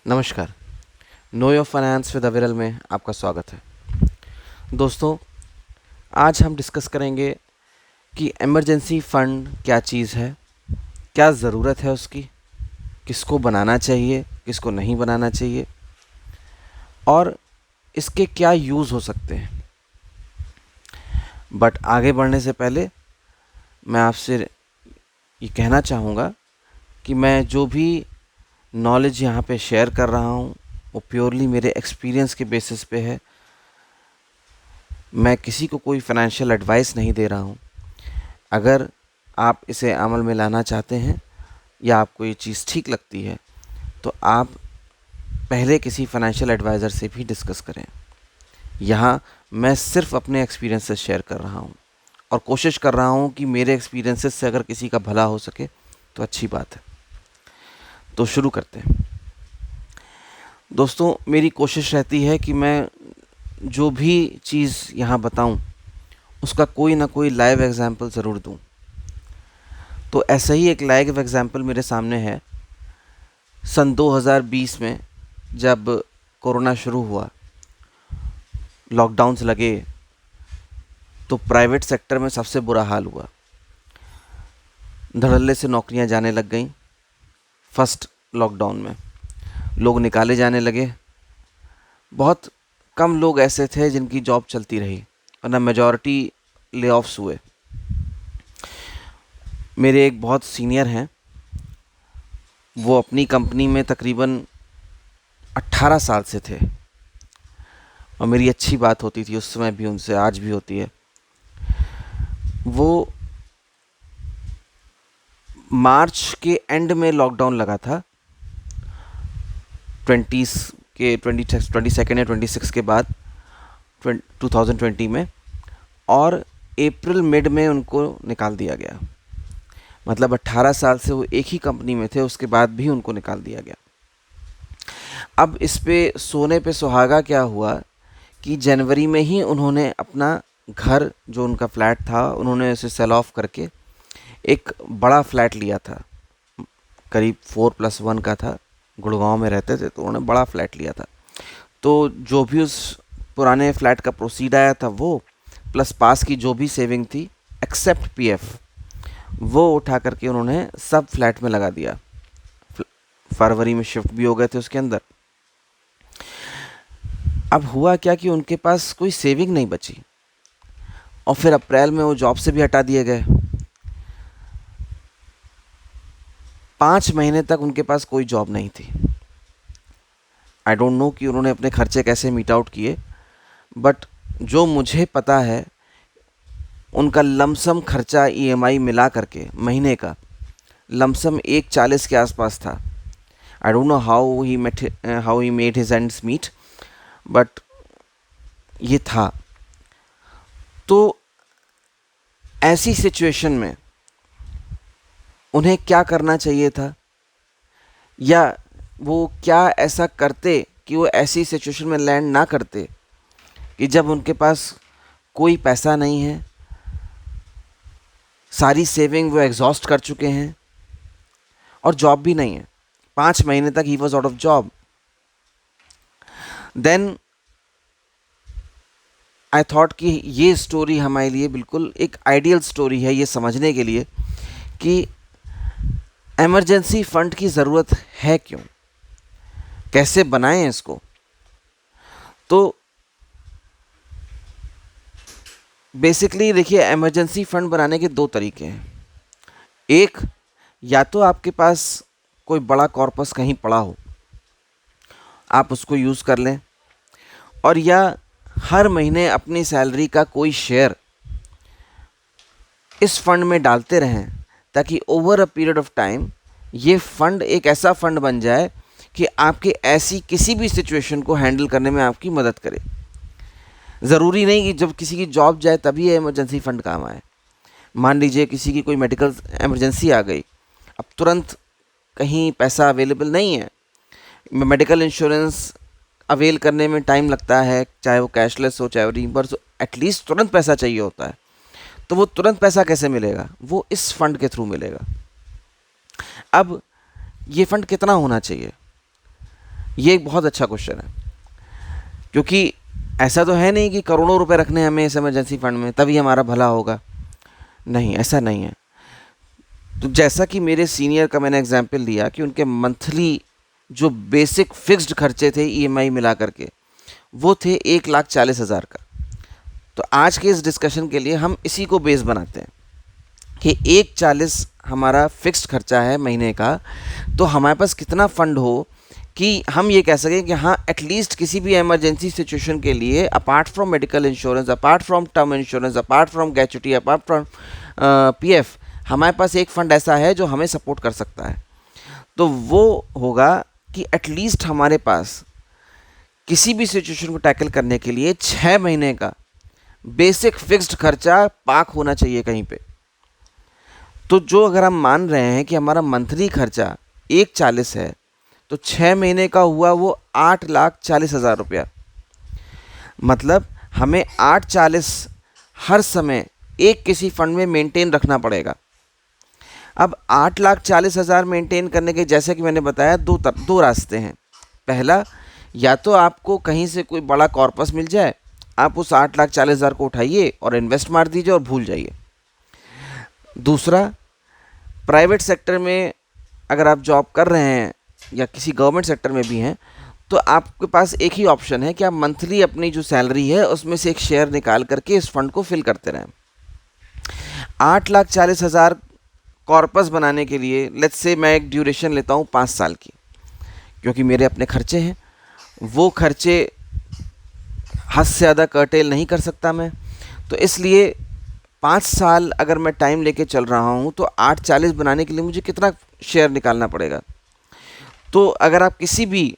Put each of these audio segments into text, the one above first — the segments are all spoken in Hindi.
नमस्कार। नो योर फाइनेंस विद अविरल में आपका स्वागत है। दोस्तों, आज हम डिस्कस करेंगे कि इमरजेंसी फ़ंड क्या चीज़ है, क्या ज़रूरत है उसकी, किसको बनाना चाहिए, किसको नहीं बनाना चाहिए और इसके क्या यूज़ हो सकते हैं। बट आगे बढ़ने से पहले मैं आपसे ये कहना चाहूँगा कि मैं जो भी नॉलेज यहाँ पे शेयर कर रहा हूँ वो प्योरली मेरे एक्सपीरियंस के बेसिस पे है। मैं किसी को कोई फाइनेंशियल एडवाइस नहीं दे रहा हूँ। अगर आप इसे अमल में लाना चाहते हैं या आपको ये चीज़ ठीक लगती है तो आप पहले किसी फाइनेंशियल एडवाइज़र से भी डिस्कस करें। यहाँ मैं सिर्फ अपने एक्सपीरियंसेस शेयर कर रहा हूँ और कोशिश कर रहा हूँ कि मेरे एक्सपीरियंसेस से अगर किसी का भला हो सके तो अच्छी बात है। तो शुरू करते हैं। दोस्तों, मेरी कोशिश रहती है कि मैं जो भी चीज़ यहाँ बताऊँ उसका कोई ना कोई लाइव एग्जाम्पल ज़रूर दूँ। तो ऐसा ही एक लाइव एग्जाम्पल मेरे सामने है। सन 2020 में जब कोरोना शुरू हुआ, लॉकडाउन्स लगे, तो प्राइवेट सेक्टर में सबसे बुरा हाल हुआ। धड़ल्ले से नौकरियां जाने लग गईं। फर्स्ट लॉकडाउन में लोग निकाले जाने लगे। बहुत कम लोग ऐसे थे जिनकी जॉब चलती रही, वरना मेजॉरिटी ले ऑफ्स हुए। मेरे एक बहुत सीनियर हैं, वो अपनी कंपनी में तकरीबन 18 साल से थे और मेरी अच्छी बात होती थी उस समय भी उनसे, आज भी होती है। वो मार्च के एंड में लॉकडाउन लगा था, 22nd या 26 के बाद 2020 में, और अप्रैल मिड में उनको निकाल दिया गया। मतलब 18 साल से वो एक ही कंपनी में थे, उसके बाद भी उनको निकाल दिया गया। अब इस पे सोने पे सुहागा क्या हुआ कि जनवरी में ही उन्होंने अपना घर, जो उनका फ्लैट था, उन्होंने उसे सेल ऑफ करके एक बड़ा फ्लैट लिया था। करीब 4+1 का था। गुड़गांव में रहते थे तो उन्होंने बड़ा फ्लैट लिया था। तो जो भी उस पुराने फ्लैट का प्रोसीड आया था वो, प्लस पास की जो भी सेविंग थी एक्सेप्ट पीएफ, वो उठा करके उन्होंने सब फ्लैट में लगा दिया। फरवरी में शिफ्ट भी हो गए थे उसके अंदर। अब हुआ क्या कि उनके पास कोई सेविंग नहीं बची और फिर अप्रैल में वो जॉब से भी हटा दिए गए। 5 महीने तक उनके पास कोई जॉब नहीं थी। आई डोंट नो कि उन्होंने अपने खर्चे कैसे मीट आउट किए, बट जो मुझे पता है उनका लमसम खर्चा ईएमआई मिला करके महीने का लमसम 140 के आसपास था। I don't know how he made his ends meet, but ये था। तो ऐसी सिचुएशन में उन्हें क्या करना चाहिए था, या वो क्या ऐसा करते कि वो ऐसी सिचुएशन में लैंड ना करते कि जब उनके पास कोई पैसा नहीं है, सारी सेविंग वो एग्जॉस्ट कर चुके हैं और जॉब भी नहीं है। 5 महीने तक he was out of job. Then I thought कि ये स्टोरी हमारे लिए बिल्कुल एक आइडियल स्टोरी है, ये समझने के लिए कि इमरजेंसी फंड की ज़रूरत है क्यों, कैसे बनाएं इसको। तो बेसिकली देखिए, इमरजेंसी फंड बनाने के 2 तरीके हैं। एक, या तो आपके पास कोई बड़ा कॉर्पस कहीं पड़ा हो, आप उसको यूज़ कर लें, और या हर महीने अपनी सैलरी का कोई शेयर इस फंड में डालते रहें, ताकि over a period of time ये फंड एक ऐसा फंड बन जाए कि आपके ऐसी किसी भी सिचुएशन को हैंडल करने में आपकी मदद करे। ज़रूरी नहीं कि जब किसी की जॉब जाए तभी ये इमरजेंसी फ़ंड काम आए। मान लीजिए किसी की कोई मेडिकल इमरजेंसी आ गई, अब तुरंत कहीं पैसा अवेलेबल नहीं है, मेडिकल इंश्योरेंस अवेल करने में टाइम लगता है, चाहे वो कैशलेस हो चाहे वो रीइंबर्स हो, एटलीस्ट तुरंत पैसा चाहिए होता है। तो वो तुरंत पैसा कैसे मिलेगा? वो इस फंड के थ्रू मिलेगा। अब ये फंड कितना होना चाहिए? ये एक बहुत अच्छा क्वेश्चन है, क्योंकि ऐसा तो है नहीं कि करोड़ों रुपए रखने हैं हमें इस इमरजेंसी फंड में तभी हमारा भला होगा। नहीं, ऐसा नहीं है। तो जैसा कि मेरे सीनियर का मैंने एग्जाम्पल दिया कि उनके मंथली जो बेसिक फिक्स्ड खर्चे थे ईएमआई मिला करके, वो थे 1,40,000 का। तो आज के इस डिस्कशन के लिए हम इसी को बेस बनाते हैं कि 1,40,000 हमारा फिक्स्ड खर्चा है महीने का, तो हमारे पास कितना फंड हो कि हम ये कह सकें कि हाँ एटलीस्ट किसी भी इमरजेंसी सिचुएशन के लिए, apart from medical insurance, apart from term insurance, apart from gratuity, apart from PF, हमारे पास एक फ़ंड ऐसा है जो हमें सपोर्ट कर सकता है। तो वो होगा कि एटलीस्ट हमारे पास किसी भी सिचुएशन को टैकल करने के लिए 6 महीने का बेसिक फिक्स्ड खर्चा पाक होना चाहिए कहीं पे। तो जो अगर हम मान रहे हैं कि हमारा मंथली खर्चा 1,40,000 है, तो 6 महीने का हुआ वो 8,40,000 रुपया। मतलब हमें 8,40,000 हर समय एक किसी फंड में मेंटेन रखना पड़ेगा। अब 8,40,000 मेंटेन करने के, जैसे कि मैंने बताया, दो रास्ते हैं। पहला, या तो आपको कहीं से कोई बड़ा कॉर्पस मिल जाए, आप उस 8,40,000 को उठाइए और इन्वेस्ट मार दीजिए और भूल जाइए। दूसरा, प्राइवेट सेक्टर में अगर आप जॉब कर रहे हैं या किसी गवर्नमेंट सेक्टर में भी हैं, तो आपके पास एक ही ऑप्शन है कि आप मंथली अपनी जो सैलरी है उसमें से एक शेयर निकाल करके इस फंड को फिल करते रहें। 8,40,000 कॉर्पस बनाने के लिए लेट्स से मैं एक ड्यूरेशन लेता हूँ 5 साल की, क्योंकि मेरे अपने खर्चे हैं, वो खर्चे हद से ज़्यादा कर्टेल नहीं कर सकता मैं। तो इसलिए 5 साल अगर मैं टाइम लेके चल रहा हूँ, तो 8,40,000 बनाने के लिए मुझे कितना शेयर निकालना पड़ेगा। तो अगर आप किसी भी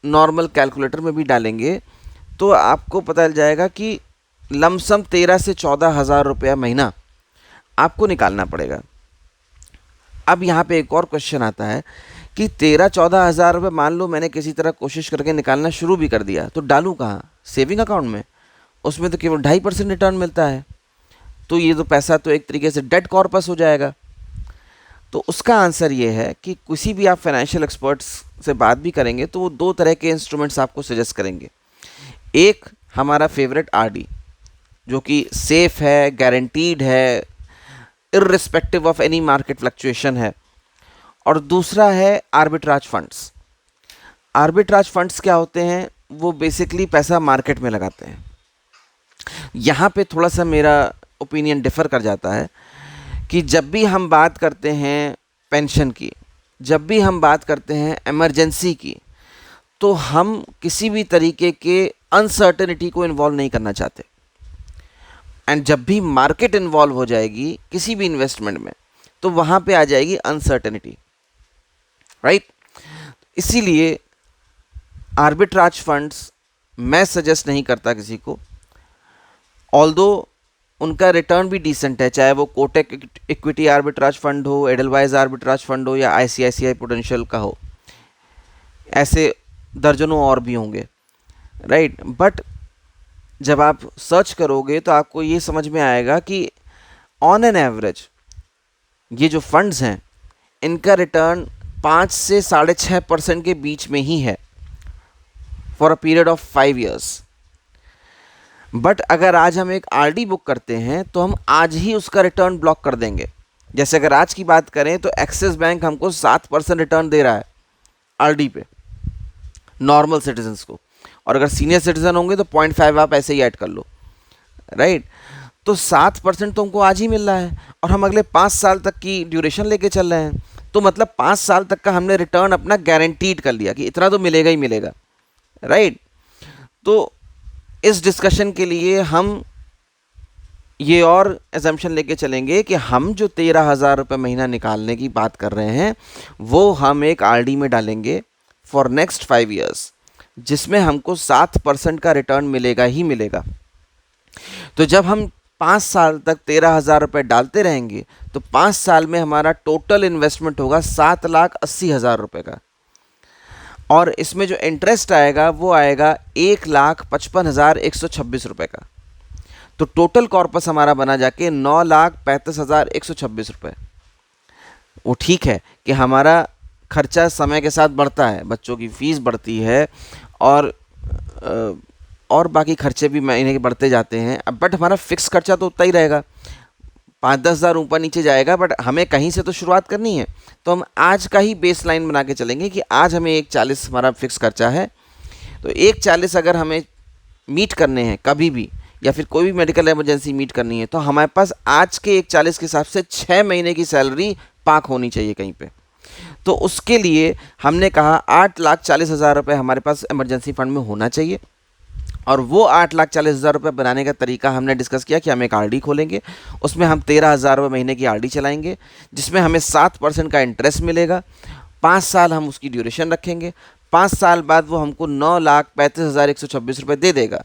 नॉर्मल कैलकुलेटर में भी डालेंगे तो आपको पता चल जाएगा कि लमसम 13 से 14,000 रुपया महीना आपको निकालना पड़ेगा। अब यहाँ पे एक और क्वेश्चन आता है कि 13-14,000 रुपये मान लो मैंने किसी तरह कोशिश करके निकालना शुरू भी कर दिया, तो डालूँ कहाँ? सेविंग अकाउंट में? उसमें तो केवल 2.5% रिटर्न मिलता है, तो ये तो पैसा तो एक तरीके से डेड कॉर्पस हो जाएगा। तो उसका आंसर ये है कि किसी भी आप फाइनेंशियल एक्सपर्ट्स से बात भी करेंगे तो वो 2 तरह के इंस्ट्रूमेंट्स आपको सजेस्ट करेंगे। एक हमारा फेवरेट आरडी, जो कि सेफ है, गारंटीड है, irrespective of any market fluctuation है। और दूसरा है आर्बिट्राज फंड्स। आर्बिट्राज फंड्स क्या होते हैं? वो बेसिकली पैसा मार्केट में लगाते हैं। यहाँ पे थोड़ा सा मेरा ओपिनियन डिफ़र कर जाता है कि जब भी हम बात करते हैं पेंशन की, जब भी हम बात करते हैं इमरजेंसी की, तो हम किसी भी तरीके के अनसर्टेनिटी को इन्वॉल्व नहीं करना चाहते। एंड जब भी मार्केट इन्वॉल्व हो जाएगी किसी भी इन्वेस्टमेंट में, तो वहाँ पे आ जाएगी अनसर्टेनिटी, राइट? इसीलिए आर्बिट्राज फंड्स मैं सजेस्ट नहीं करता किसी को, ऑल्दो उनका रिटर्न भी डिसेंट है, चाहे वो कोटक इक्विटी आर्बिट्राज फंड हो, एडलवाइज आर्बिट्राज फंड हो, या आईसीआईसीआई पोटेंशियल का हो। ऐसे दर्जनों और भी होंगे, राइट? बट जब आप सर्च करोगे तो आपको ये समझ में आएगा कि ऑन एन एवरेज ये जो फंड्स हैं इनका रिटर्न 5 से 6.5% के बीच में ही है for a period of 5 years। But अगर आज हम एक आरडी बुक करते हैं तो हम आज ही उसका रिटर्न ब्लॉक कर देंगे। जैसे अगर आज की बात करें तो एक्सिस बैंक हमको 7% रिटर्न दे रहा है आरडी पे, नॉर्मल सिटीजन्स को, और अगर सीनियर सिटीजन होंगे तो 0.5 आप ऐसे ही ऐड कर लो, राइट? तो 7% तो हमको आज ही मिल रहा है और हम अगले 5 साल तक की ड्यूरेशन लेके चल रहे हैं। तो मतलब 5 साल तक का हमने रिटर्न अपना गारंटीड कर लिया कि इतना तो मिलेगा ही मिलेगा, राइट? तो इस डिस्कशन के लिए हम ये और एजम्पशन लेके चलेंगे कि हम जो 13,000 रुपये महीना निकालने की बात कर रहे हैं वो हम एक आरडी में डालेंगे फॉर नेक्स्ट 5 years, जिसमें हमको 7% का रिटर्न मिलेगा ही मिलेगा। तो जब हम 5 साल तक 13,000 रुपये डालते रहेंगे तो 5 साल में हमारा टोटल इन्वेस्टमेंट होगा 7,80,000 रुपये का, और इसमें जो इंटरेस्ट आएगा वो आएगा 1,55,126 रुपये का। तो टोटल कॉर्पस हमारा बना जाके 9,35,126 रुपये। वो ठीक है कि हमारा खर्चा समय के साथ बढ़ता है, बच्चों की फीस बढ़ती है और और बाकी खर्चे भी महीने के बढ़ते जाते हैं। अब बट हमारा फिक्स खर्चा तो उतना ही रहेगा, 5-10 हज़ार ऊपर नीचे जाएगा, बट हमें कहीं से तो शुरुआत करनी है। तो हम आज का ही बेस लाइन बना के चलेंगे कि आज हमें 1,40 हमारा फिक्स खर्चा है, तो 1,40 अगर हमें मीट करने हैं कभी भी, या फिर कोई भी मेडिकल इमरजेंसी मीट करनी है, तो हमारे पास आज के 1,40 के हिसाब से 6 महीने की सैलरी पाक होनी चाहिए कहीं पे। तो उसके लिए हमने कहा 8,40,000 रुपये हमारे पास इमरजेंसी फंड में होना चाहिए। और वो 8,40,000 रुपये बनाने का तरीका हमने डिस्कस किया कि हम एक आरडी खोलेंगे, उसमें हम 13,000 रुपये महीने की आरडी चलाएंगे, जिसमें हमें 7% का इंटरेस्ट मिलेगा। 5 साल हम उसकी ड्यूरेशन रखेंगे, 5 साल बाद वो हमको 9,35,126 रुपये दे देगा।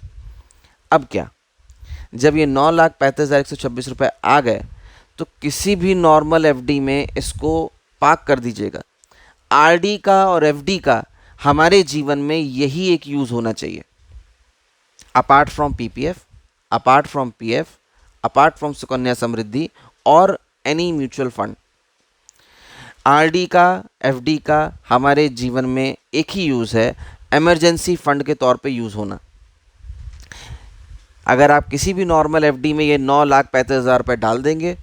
अब क्या, जब ये 9,35,126 रुपये आ गए, तो किसी भी नॉर्मल एफडी में इसको पार्क कर दीजिएगा। आरडी का और एफडी का हमारे जीवन में यही एक यूज़ होना चाहिए, apart from PPF, apart from PF, apart from Sukanya Samriddhi और एनी म्यूचुअल फंड। आरडी का, एफडी का हमारे जीवन में एक ही यूज़ है, इमरजेंसी फंड के तौर पे यूज़ होना। अगर आप किसी भी नॉर्मल एफडी में ये 9,35,000 रुपये डाल देंगे,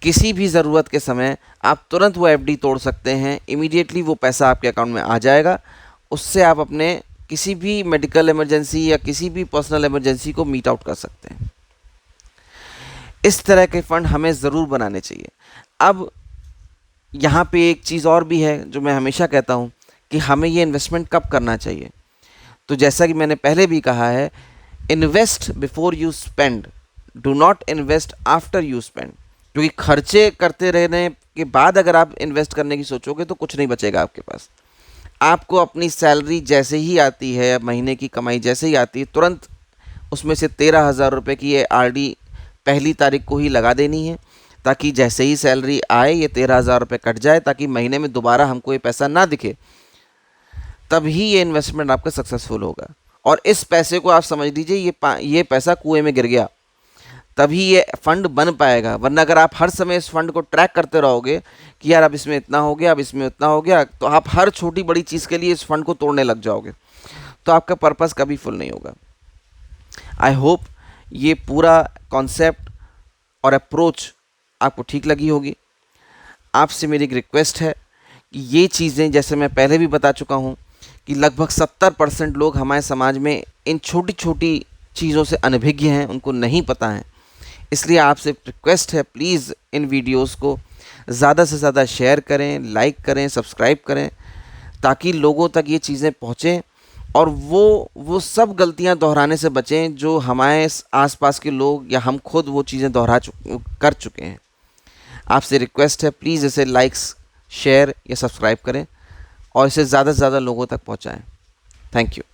किसी भी ज़रूरत के समय आप तुरंत वो एफडी तोड़ सकते हैं, इमीडिएटली वो पैसा आपके अकाउंट में आ जाएगा। उससे आप अपने किसी भी मेडिकल इमरजेंसी या किसी भी पर्सनल इमरजेंसी को मीट आउट कर सकते हैं। इस तरह के फ़ंड हमें ज़रूर बनाने चाहिए। अब यहाँ पे एक चीज़ और भी है जो मैं हमेशा कहता हूँ कि हमें ये इन्वेस्टमेंट कब करना चाहिए। तो जैसा कि मैंने पहले भी कहा है, invest before you spend, do not invest after you spend. क्योंकि खर्चे करते रहने के बाद अगर आप इन्वेस्ट करने की सोचोगे तो कुछ नहीं बचेगा आपके पास। आपको अपनी सैलरी जैसे ही आती है, महीने की कमाई जैसे ही आती है, तुरंत उसमें से 13,000 रुपये की ये आरडी पहली तारीख को ही लगा देनी है, ताकि जैसे ही सैलरी आए ये 13,000 रुपये कट जाए, ताकि महीने में दोबारा हमको ये पैसा ना दिखे। तभी ये इन्वेस्टमेंट आपका सक्सेसफुल होगा। और इस पैसे को आप समझ लीजिए ये पैसा कुएं में गिर गया, तभी ये फंड बन पाएगा। वरना अगर आप हर समय इस फंड को ट्रैक करते रहोगे कि यार अब इसमें इतना हो गया, अब इसमें उतना हो गया, तो आप हर छोटी बड़ी चीज़ के लिए इस फंड को तोड़ने लग जाओगे, तो आपका पर्पस कभी फुल नहीं होगा। आई होप ये पूरा कॉन्सेप्ट और अप्रोच आपको ठीक लगी होगी। आपसे मेरी एक रिक्वेस्ट है कि ये चीज़ें, जैसे मैं पहले भी बता चुका हूँ कि लगभग 70% लोग हमारे समाज में इन छोटी छोटी चीज़ों से अनभिज्ञ हैं, उनको नहीं पता है। इसलिए आपसे रिक्वेस्ट है, प्लीज़ इन वीडियोस को ज़्यादा से ज़्यादा शेयर करें, लाइक करें, सब्सक्राइब करें, ताकि लोगों तक ये चीज़ें पहुँचें और वो सब गलतियां दोहराने से बचें जो हमारे आसपास के लोग या हम खुद वो चीज़ें कर चुके हैं। आपसे रिक्वेस्ट है, प्लीज़ इसे लाइक्स, शेयर या सब्सक्राइब करें और इसे ज़्यादा से ज़्यादा लोगों तक पहुँचाएँ। Thank you.